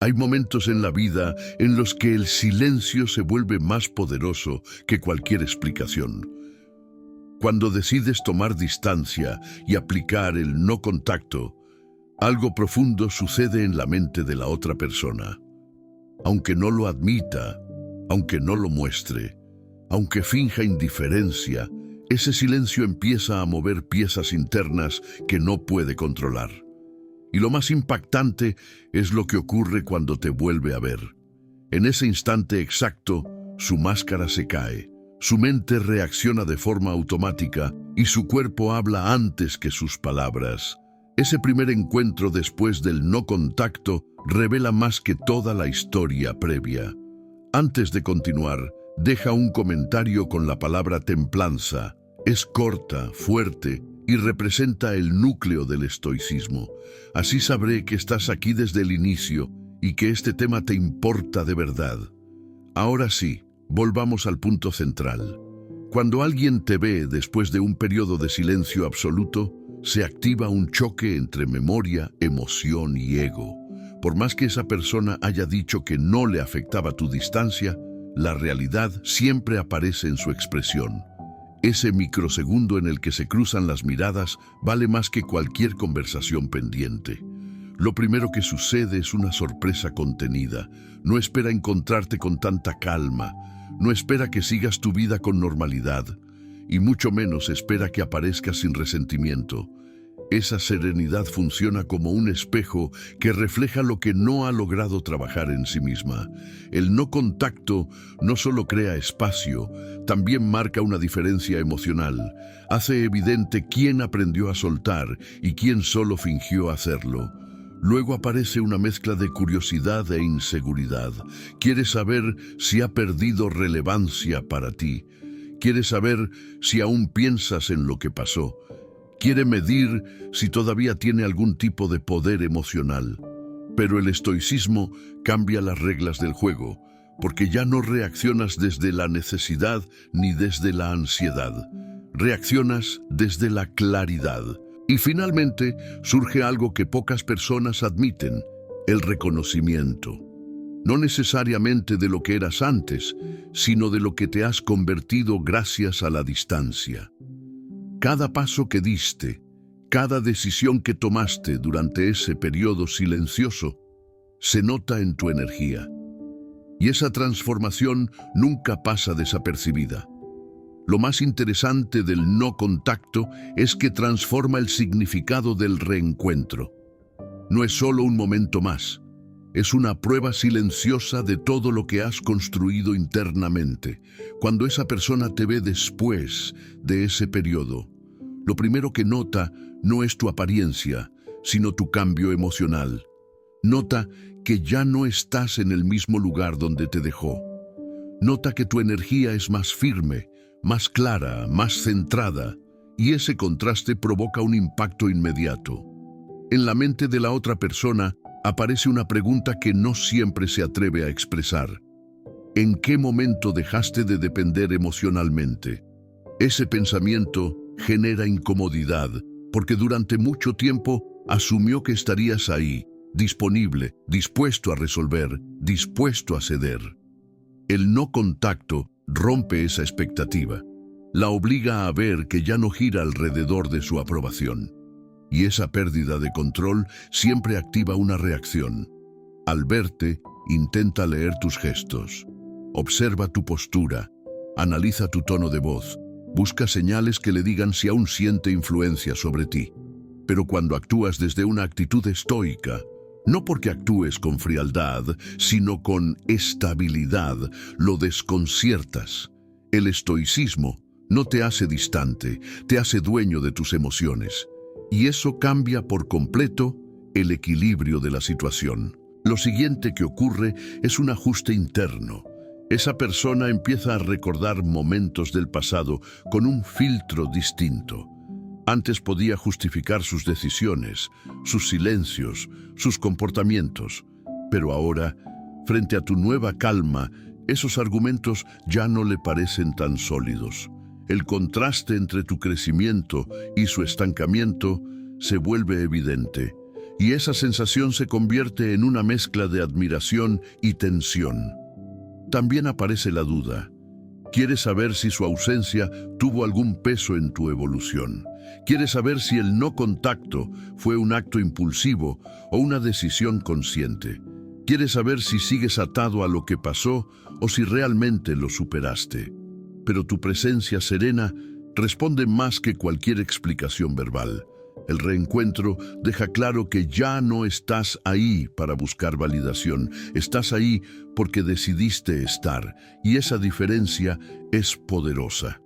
Hay momentos en la vida en los que el silencio se vuelve más poderoso que cualquier explicación. Cuando decides tomar distancia y aplicar el no contacto, algo profundo sucede en la mente de la otra persona. Aunque no lo admita, aunque no lo muestre, aunque finja indiferencia, ese silencio empieza a mover piezas internas que no puede controlar. Y lo más impactante es lo que ocurre cuando te vuelve a ver. En ese instante exacto, su máscara se cae, su mente reacciona de forma automática y su cuerpo habla antes que sus palabras. Ese primer encuentro después del no contacto revela más que toda la historia previa. Antes de continuar, deja un comentario con la palabra templanza. Es corta, fuerte y representa el núcleo del estoicismo. Así sabré que estás aquí desde el inicio y que este tema te importa de verdad. Ahora sí, volvamos al punto central. Cuando alguien te ve después de un periodo de silencio absoluto, se activa un choque entre memoria, emoción y ego. Por más que esa persona haya dicho que no le afectaba tu distancia, la realidad siempre aparece en su expresión. Ese microsegundo en el que se cruzan las miradas vale más que cualquier conversación pendiente. Lo primero que sucede es una sorpresa contenida. No espera encontrarte con tanta calma, no espera que sigas tu vida con normalidad, y mucho menos espera que aparezcas sin resentimiento. Esa serenidad funciona como un espejo que refleja lo que no ha logrado trabajar en sí misma. El no contacto no solo crea espacio, también marca una diferencia emocional. Hace evidente quién aprendió a soltar y quién solo fingió hacerlo. Luego aparece una mezcla de curiosidad e inseguridad. Quiere saber si ha perdido relevancia para ti. Quiere saber si aún piensas en lo que pasó. Quiere medir si todavía tiene algún tipo de poder emocional. Pero el estoicismo cambia las reglas del juego, porque ya no reaccionas desde la necesidad ni desde la ansiedad. Reaccionas desde la claridad. Y finalmente surge algo que pocas personas admiten, el reconocimiento. No necesariamente de lo que eras antes, sino de lo que te has convertido gracias a la distancia. Cada paso que diste, cada decisión que tomaste durante ese periodo silencioso, se nota en tu energía. Y esa transformación nunca pasa desapercibida. Lo más interesante del no contacto es que transforma el significado del reencuentro. No es solo un momento más, es una prueba silenciosa de todo lo que has construido internamente. Cuando esa persona te ve después de ese periodo, lo primero que nota no es tu apariencia, sino tu cambio emocional. Nota que ya no estás en el mismo lugar donde te dejó. Nota que tu energía es más firme, más clara, más centrada, y ese contraste provoca un impacto inmediato. En la mente de la otra persona aparece una pregunta que no siempre se atreve a expresar. ¿En qué momento dejaste de depender emocionalmente? Ese pensamiento genera incomodidad, porque durante mucho tiempo asumió que estarías ahí, disponible, dispuesto a resolver, dispuesto a ceder. El no contacto rompe esa expectativa. La obliga a ver que ya no gira alrededor de su aprobación. Y esa pérdida de control siempre activa una reacción. Al verte, intenta leer tus gestos. Observa tu postura. Analiza tu tono de voz. Busca señales que le digan si aún siente influencia sobre ti. Pero cuando actúas desde una actitud estoica, no porque actúes con frialdad, sino con estabilidad, lo desconciertas. El estoicismo no te hace distante, te hace dueño de tus emociones. Y eso cambia por completo el equilibrio de la situación. Lo siguiente que ocurre es un ajuste interno. Esa persona empieza a recordar momentos del pasado con un filtro distinto. Antes podía justificar sus decisiones, sus silencios, sus comportamientos, pero ahora, frente a tu nueva calma, esos argumentos ya no le parecen tan sólidos. El contraste entre tu crecimiento y su estancamiento se vuelve evidente, y esa sensación se convierte en una mezcla de admiración y tensión. También aparece la duda. Quieres saber si su ausencia tuvo algún peso en tu evolución. Quieres saber si el no contacto fue un acto impulsivo o una decisión consciente. Quieres saber si sigues atado a lo que pasó o si realmente lo superaste. Pero tu presencia serena responde más que cualquier explicación verbal. El reencuentro deja claro que ya no estás ahí para buscar validación. Estás ahí porque decidiste estar, y esa diferencia es poderosa.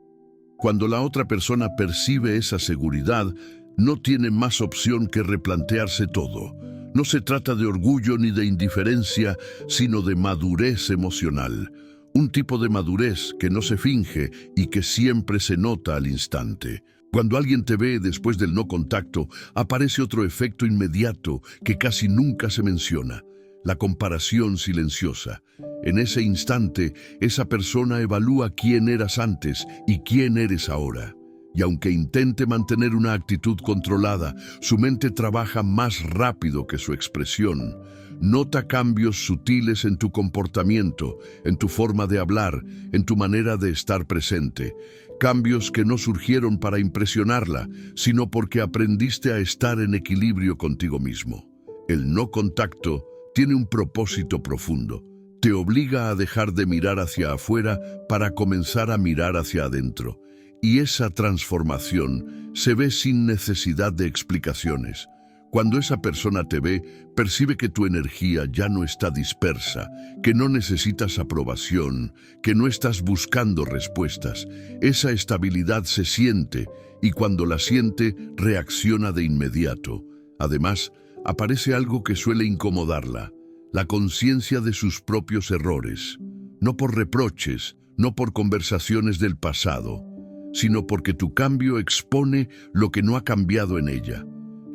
Cuando la otra persona percibe esa seguridad, no tiene más opción que replantearse todo. No se trata de orgullo ni de indiferencia, sino de madurez emocional. Un tipo de madurez que no se finge y que siempre se nota al instante. Cuando alguien te ve después del no contacto, aparece otro efecto inmediato que casi nunca se menciona: la comparación silenciosa. En ese instante, esa persona evalúa quién eras antes y quién eres ahora. Y aunque intente mantener una actitud controlada, su mente trabaja más rápido que su expresión. Nota cambios sutiles en tu comportamiento, en tu forma de hablar, en tu manera de estar presente. Cambios que no surgieron para impresionarla, sino porque aprendiste a estar en equilibrio contigo mismo. El no contacto tiene un propósito profundo. Te obliga a dejar de mirar hacia afuera para comenzar a mirar hacia adentro. Y esa transformación se ve sin necesidad de explicaciones. Cuando esa persona te ve, percibe que tu energía ya no está dispersa, que no necesitas aprobación, que no estás buscando respuestas. Esa estabilidad se siente, y cuando la siente, reacciona de inmediato. Además, aparece algo que suele incomodarla: la conciencia de sus propios errores. No por reproches, no por conversaciones del pasado, sino porque tu cambio expone lo que no ha cambiado en ella.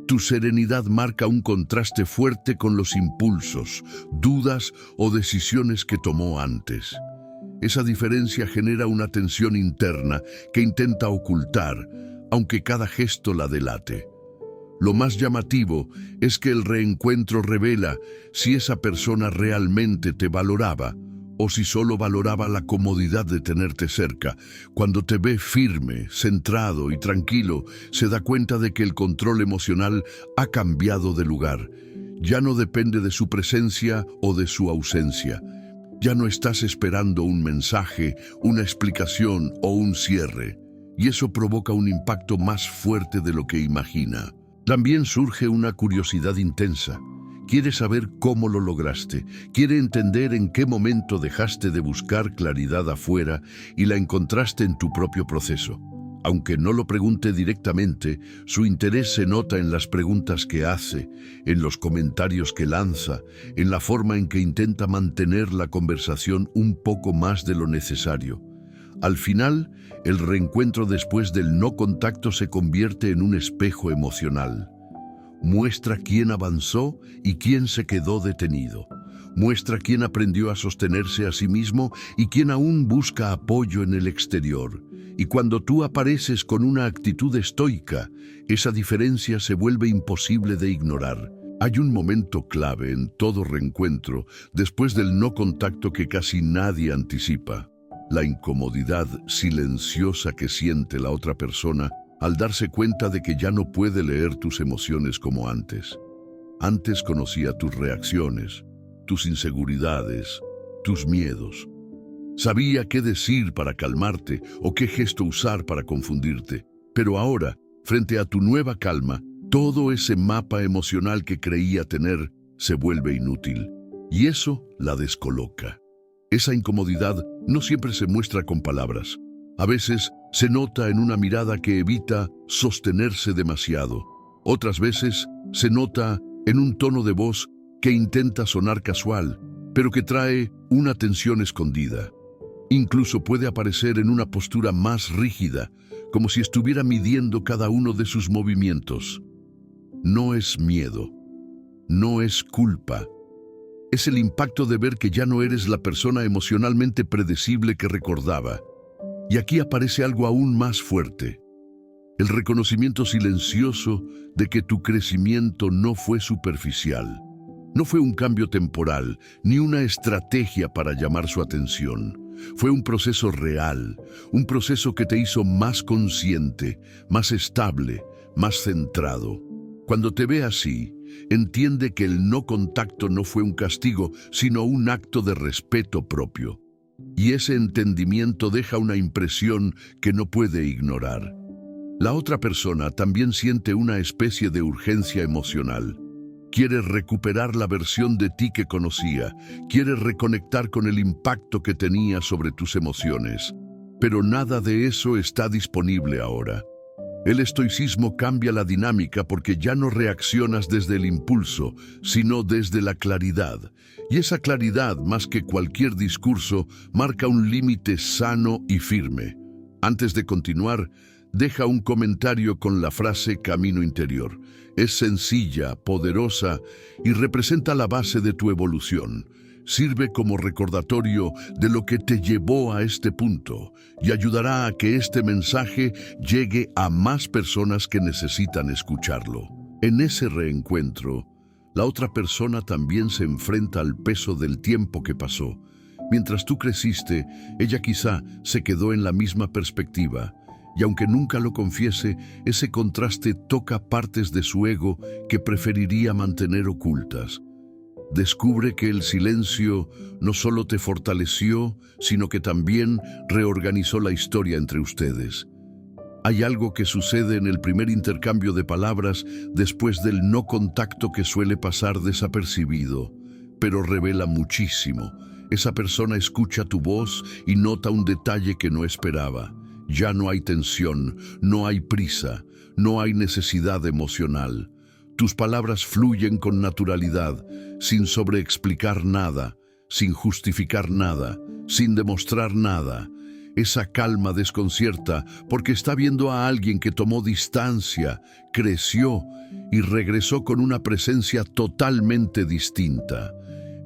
Tu serenidad marca un contraste fuerte con los impulsos, dudas o decisiones que tomó antes. Esa diferencia genera una tensión interna que intenta ocultar, aunque cada gesto la delate. Lo más llamativo es que el reencuentro revela si esa persona realmente te valoraba o si solo valoraba la comodidad de tenerte cerca. Cuando te ve firme, centrado y tranquilo, se da cuenta de que el control emocional ha cambiado de lugar. Ya no depende de su presencia o de su ausencia. Ya no estás esperando un mensaje, una explicación o un cierre. Y eso provoca un impacto más fuerte de lo que imagina. También surge una curiosidad intensa. Quiere saber cómo lo lograste, quiere entender en qué momento dejaste de buscar claridad afuera y la encontraste en tu propio proceso. Aunque no lo pregunte directamente, su interés se nota en las preguntas que hace, en los comentarios que lanza, en la forma en que intenta mantener la conversación un poco más de lo necesario. Al final, el reencuentro después del no contacto se convierte en un espejo emocional. Muestra quién avanzó y quién se quedó detenido. Muestra quién aprendió a sostenerse a sí mismo y quién aún busca apoyo en el exterior. Y cuando tú apareces con una actitud estoica, esa diferencia se vuelve imposible de ignorar. Hay un momento clave en todo reencuentro después del no contacto que casi nadie anticipa: la incomodidad silenciosa que siente la otra persona al darse cuenta de que ya no puede leer tus emociones como antes. Antes conocía tus reacciones, tus inseguridades, tus miedos. Sabía qué decir para calmarte o qué gesto usar para confundirte. Pero ahora, frente a tu nueva calma, todo ese mapa emocional que creía tener se vuelve inútil. Y eso la descoloca. Esa incomodidad no siempre se muestra con palabras. A veces se nota en una mirada que evita sostenerse demasiado. Otras veces se nota en un tono de voz que intenta sonar casual, pero que trae una tensión escondida. Incluso puede aparecer en una postura más rígida, como si estuviera midiendo cada uno de sus movimientos. No es miedo, no es culpa. Es el impacto de ver que ya no eres la persona emocionalmente predecible que recordaba. Y aquí aparece algo aún más fuerte: El reconocimiento silencioso de que tu crecimiento no fue superficial. No fue un cambio temporal, ni una estrategia para llamar su atención. Fue un proceso real, un proceso que te hizo más consciente, más estable, más centrado. Cuando te ve así, entiende que el no contacto no fue un castigo, sino un acto de respeto propio. Y ese entendimiento deja una impresión que no puede ignorar. La otra persona también siente una especie de urgencia emocional. Quiere recuperar la versión de ti que conocía, quiere reconectar con el impacto que tenía sobre tus emociones. Pero nada de eso está disponible ahora. El estoicismo cambia la dinámica porque ya no reaccionas desde el impulso, sino desde la claridad. Y esa claridad, más que cualquier discurso, marca un límite sano y firme. Antes de continuar, deja un comentario con la frase camino interior. Es sencilla, poderosa y representa la base de tu evolución. Sirve como recordatorio de lo que te llevó a este punto y ayudará a que este mensaje llegue a más personas que necesitan escucharlo. En ese reencuentro, la otra persona también se enfrenta al peso del tiempo que pasó. Mientras tú creciste, ella quizá se quedó en la misma perspectiva. Y aunque nunca lo confiese, ese contraste toca partes de su ego que preferiría mantener ocultas. Descubre que el silencio no solo te fortaleció, sino que también reorganizó la historia entre ustedes. Hay algo que sucede en el primer intercambio de palabras después del no contacto que suele pasar desapercibido, pero revela muchísimo. Esa persona escucha tu voz y nota un detalle que no esperaba. Ya no hay tensión, no hay prisa, no hay necesidad emocional. Tus palabras fluyen con naturalidad, sin sobreexplicar nada, sin justificar nada, sin demostrar nada. Esa calma desconcierta porque está viendo a alguien que tomó distancia, creció y regresó con una presencia totalmente distinta.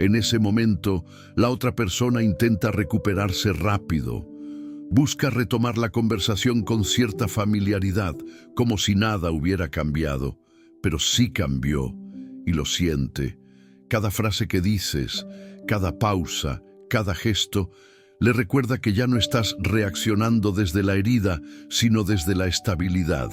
En ese momento, la otra persona intenta recuperarse rápido. Busca retomar la conversación con cierta familiaridad, como si nada hubiera cambiado. Pero sí cambió, y lo siente. Cada frase que dices, cada pausa, cada gesto, le recuerda que ya no estás reaccionando desde la herida, sino desde la estabilidad.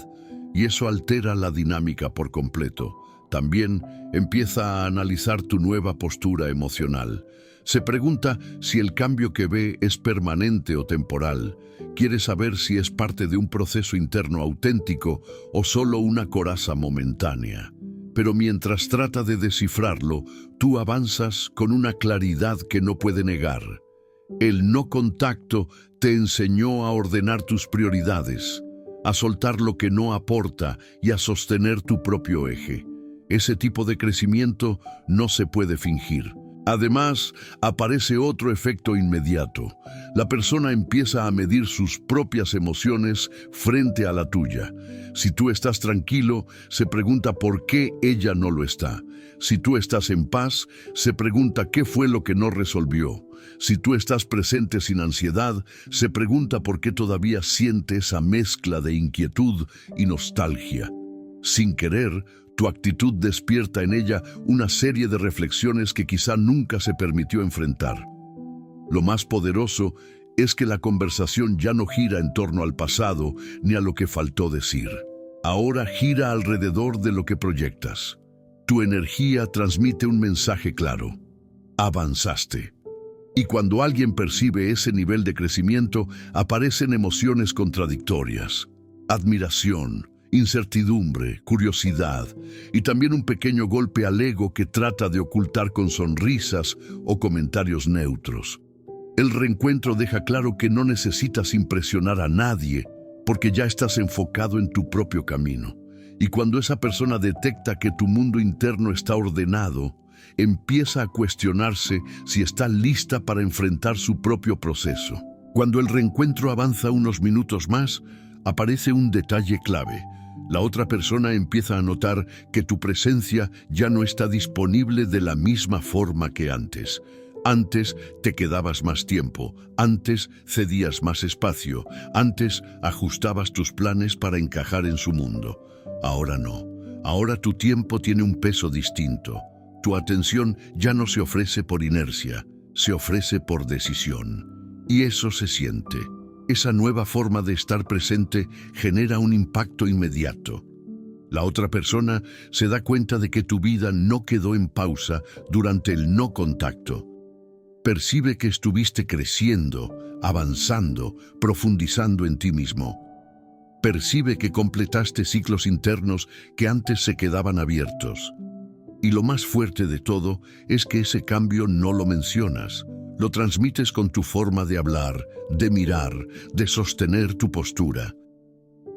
Y eso altera la dinámica por completo. También empieza a analizar tu nueva postura emocional. Se pregunta si el cambio que ve es permanente o temporal. Quiere saber si es parte de un proceso interno auténtico o solo una coraza momentánea. Pero mientras trata de descifrarlo, tú avanzas con una claridad que no puede negar. El no contacto te enseñó a ordenar tus prioridades, a soltar lo que no aporta y a sostener tu propio eje. Ese tipo de crecimiento no se puede fingir. Además, aparece otro efecto inmediato. La persona empieza a medir sus propias emociones frente a la tuya. Si tú estás tranquilo, se pregunta por qué ella no lo está. Si tú estás en paz, se pregunta qué fue lo que no resolvió. Si tú estás presente sin ansiedad, se pregunta por qué todavía siente esa mezcla de inquietud y nostalgia. Sin querer, tu actitud despierta en ella una serie de reflexiones que quizá nunca se permitió enfrentar. Lo más poderoso es que la conversación ya no gira en torno al pasado ni a lo que faltó decir. Ahora gira alrededor de lo que proyectas. Tu energía transmite un mensaje claro. Avanzaste. Y cuando alguien percibe ese nivel de crecimiento, aparecen emociones contradictorias. Admiración, incertidumbre, curiosidad y también un pequeño golpe al ego que trata de ocultar con sonrisas o comentarios neutros. El reencuentro deja claro que no necesitas impresionar a nadie porque ya estás enfocado en tu propio camino. Y cuando esa persona detecta que tu mundo interno está ordenado, empieza a cuestionarse si está lista para enfrentar su propio proceso. Cuando el reencuentro avanza unos minutos más, aparece un detalle clave. La otra persona empieza a notar que tu presencia ya no está disponible de la misma forma que antes. Antes te quedabas más tiempo, antes cedías más espacio, antes ajustabas tus planes para encajar en su mundo. Ahora no. Ahora tu tiempo tiene un peso distinto. Tu atención ya no se ofrece por inercia, se ofrece por decisión. Y eso se siente. Esa nueva forma de estar presente genera un impacto inmediato. La otra persona se da cuenta de que tu vida no quedó en pausa durante el no contacto. Percibe que estuviste creciendo, avanzando, profundizando en ti mismo. Percibe que completaste ciclos internos que antes se quedaban abiertos. Y lo más fuerte de todo es que ese cambio no lo mencionas. Lo transmites con tu forma de hablar, de mirar, de sostener tu postura.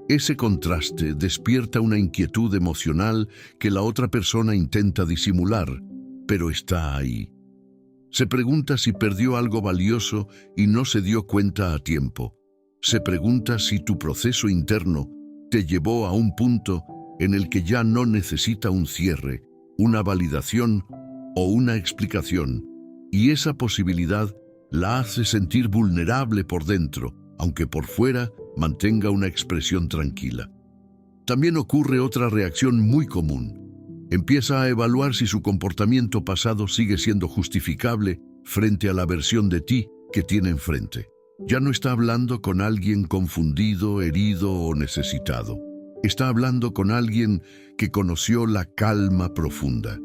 Ese contraste despierta una inquietud emocional que la otra persona intenta disimular, pero está ahí. Se pregunta si perdió algo valioso y no se dio cuenta a tiempo. Se pregunta si tu proceso interno te llevó a un punto en el que ya no necesita un cierre, una validación o una explicación, y esa posibilidad la hace sentir vulnerable por dentro, aunque por fuera mantenga una expresión tranquila. También ocurre otra reacción muy común. Empieza a evaluar si su comportamiento pasado sigue siendo justificable frente a la versión de ti que tiene enfrente. Ya no está hablando con alguien confundido, herido o necesitado. Está hablando con alguien que conoció la calma profunda.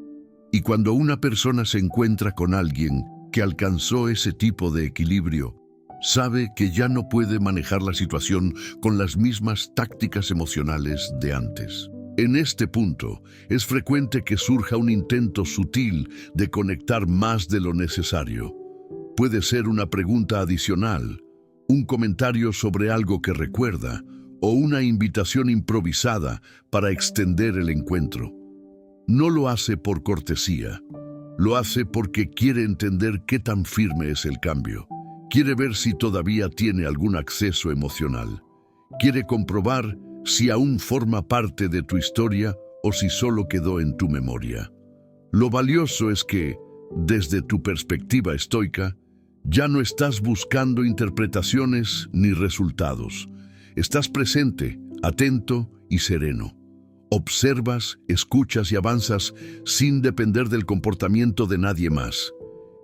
Y cuando una persona se encuentra con alguien que alcanzó ese tipo de equilibrio, sabe que ya no puede manejar la situación con las mismas tácticas emocionales de antes. En este punto, es frecuente que surja un intento sutil de conectar más de lo necesario. Puede ser una pregunta adicional, un comentario sobre algo que recuerda, o una invitación improvisada para extender el encuentro. No lo hace por cortesía, lo hace porque quiere entender qué tan firme es el cambio. Quiere ver si todavía tiene algún acceso emocional. Quiere comprobar si aún forma parte de tu historia o si solo quedó en tu memoria. Lo valioso es que, desde tu perspectiva estoica, ya no estás buscando interpretaciones ni resultados. Estás presente, atento y sereno. Observas, escuchas y avanzas sin depender del comportamiento de nadie más.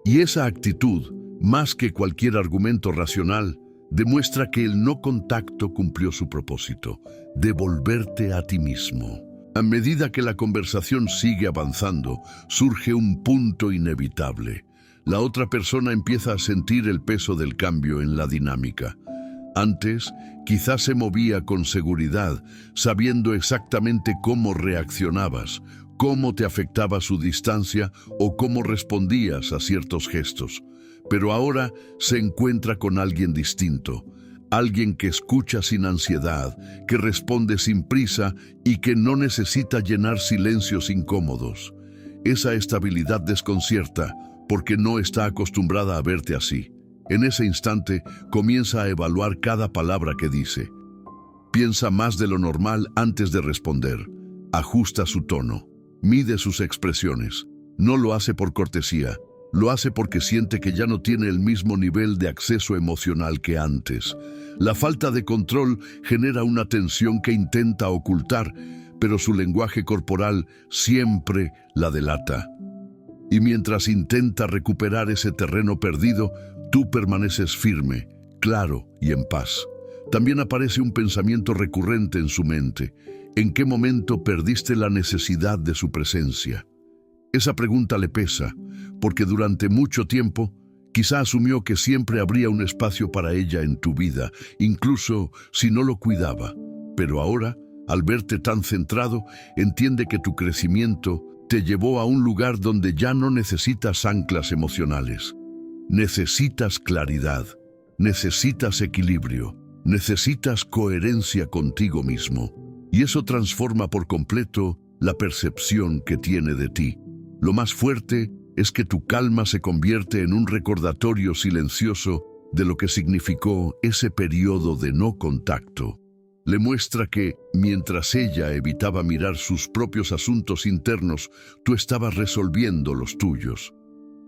Y esa actitud, más que cualquier argumento racional, demuestra que el no contacto cumplió su propósito, devolverte a ti mismo. A medida que la conversación sigue avanzando, surge un punto inevitable. La otra persona empieza a sentir el peso del cambio en la dinámica. Antes, quizás se movía con seguridad, sabiendo exactamente cómo reaccionabas, cómo te afectaba su distancia o cómo respondías a ciertos gestos. Pero ahora se encuentra con alguien distinto, alguien que escucha sin ansiedad, que responde sin prisa y que no necesita llenar silencios incómodos. Esa estabilidad desconcierta porque no está acostumbrada a verte así. En ese instante comienza a evaluar cada palabra que dice. Piensa más de lo normal antes de responder. Ajusta su tono. Mide sus expresiones. No lo hace por cortesía. Lo hace porque siente que ya no tiene el mismo nivel de acceso emocional que antes. La falta de control genera una tensión que intenta ocultar, pero su lenguaje corporal siempre la delata. Y mientras intenta recuperar ese terreno perdido, tú permaneces firme, claro y en paz. También aparece un pensamiento recurrente en su mente. ¿En qué momento perdiste la necesidad de su presencia? Esa pregunta le pesa, porque durante mucho tiempo quizá asumió que siempre habría un espacio para ella en tu vida, incluso si no lo cuidaba. Pero ahora, al verte tan centrado, entiende que tu crecimiento te llevó a un lugar donde ya no necesitas anclas emocionales. Necesitas claridad, necesitas equilibrio, necesitas coherencia contigo mismo. Y eso transforma por completo la percepción que tiene de ti. Lo más fuerte es que tu calma se convierte en un recordatorio silencioso de lo que significó ese periodo de no contacto. Le muestra que, mientras ella evitaba mirar sus propios asuntos internos, tú estabas resolviendo los tuyos.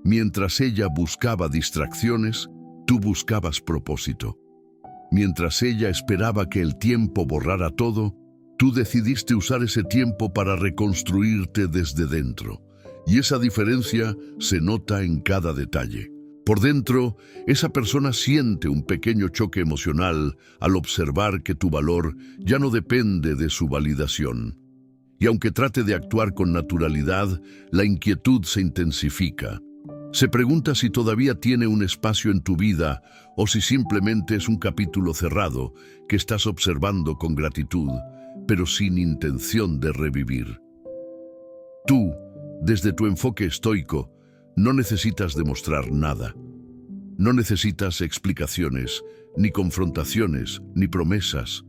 Mientras ella buscaba distracciones, tú buscabas propósito. Mientras ella esperaba que el tiempo borrara todo, tú decidiste usar ese tiempo para reconstruirte desde dentro. Y esa diferencia se nota en cada detalle. Por dentro, esa persona siente un pequeño choque emocional al observar que tu valor ya no depende de su validación. Y aunque trate de actuar con naturalidad, la inquietud se intensifica. Se pregunta si todavía tiene un espacio en tu vida o si simplemente es un capítulo cerrado que estás observando con gratitud, pero sin intención de revivir. Tú, desde tu enfoque estoico, no necesitas demostrar nada. No necesitas explicaciones, ni confrontaciones, ni promesas.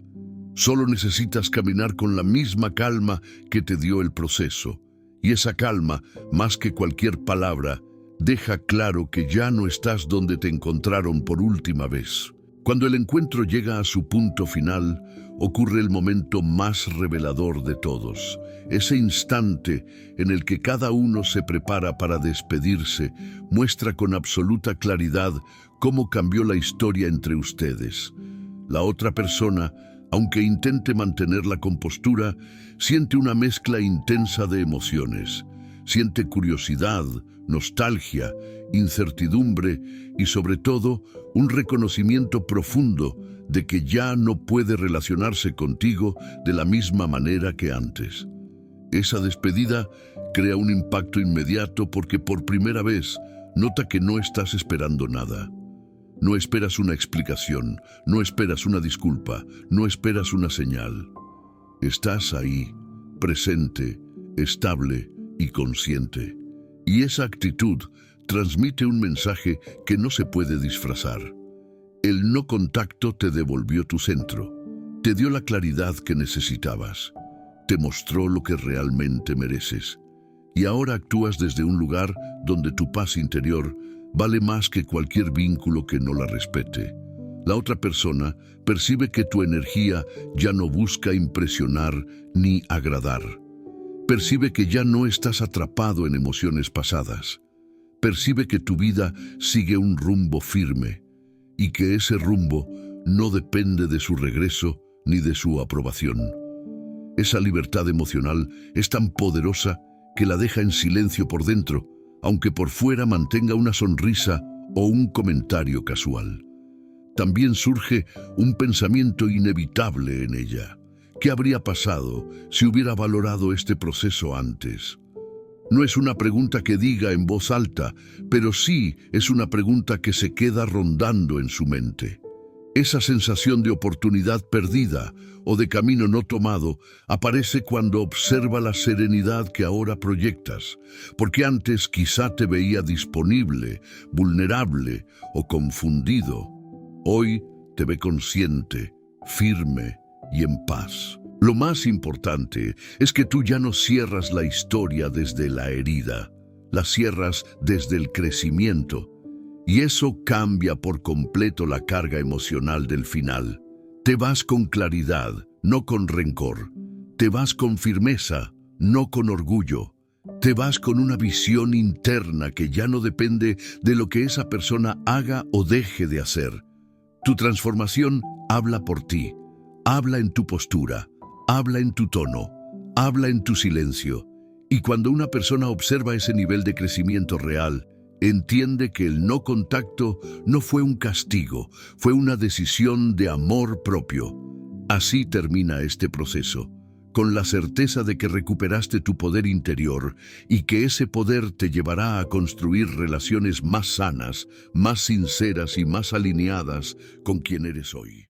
Solo necesitas caminar con la misma calma que te dio el proceso. Y esa calma, más que cualquier palabra, deja claro que ya no estás donde te encontraron por última vez. Cuando el encuentro llega a su punto final, ocurre el momento más revelador de todos. Ese instante en el que cada uno se prepara para despedirse muestra con absoluta claridad cómo cambió la historia entre ustedes. La otra persona, aunque intente mantener la compostura, siente una mezcla intensa de emociones. Siente curiosidad, nostalgia, incertidumbre y sobre todo un reconocimiento profundo de que ya no puede relacionarse contigo de la misma manera que antes. Esa despedida crea un impacto inmediato porque por primera vez nota que no estás esperando nada. No esperas una explicación, no esperas una disculpa, no esperas una señal. Estás ahí, presente, estable y consciente. Y esa actitud transmite un mensaje que no se puede disfrazar. El no contacto te devolvió tu centro, te dio la claridad que necesitabas, te mostró lo que realmente mereces. Y ahora actúas desde un lugar donde tu paz interior vale más que cualquier vínculo que no la respete. La otra persona percibe que tu energía ya no busca impresionar ni agradar. Percibe que ya no estás atrapado en emociones pasadas. Percibe que tu vida sigue un rumbo firme y que ese rumbo no depende de su regreso ni de su aprobación. Esa libertad emocional es tan poderosa que la deja en silencio por dentro, aunque por fuera mantenga una sonrisa o un comentario casual. También surge un pensamiento inevitable en ella. ¿Qué habría pasado si hubiera valorado este proceso antes? No es una pregunta que diga en voz alta, pero sí es una pregunta que se queda rondando en su mente. Esa sensación de oportunidad perdida o de camino no tomado aparece cuando observa la serenidad que ahora proyectas, porque antes quizá te veía disponible, vulnerable o confundido. Hoy te ve consciente, firme y en paz. Lo más importante es que tú ya no cierras la historia desde la herida, la cierras desde el crecimiento. Y eso cambia por completo la carga emocional del final. Te vas con claridad, no con rencor. Te vas con firmeza, no con orgullo. Te vas con una visión interna que ya no depende de lo que esa persona haga o deje de hacer. Tu transformación habla por ti. Habla en tu postura, habla en tu tono, habla en tu silencio. Y cuando una persona observa ese nivel de crecimiento real, entiende que el no contacto no fue un castigo, fue una decisión de amor propio. Así termina este proceso, con la certeza de que recuperaste tu poder interior y que ese poder te llevará a construir relaciones más sanas, más sinceras y más alineadas con quien eres hoy.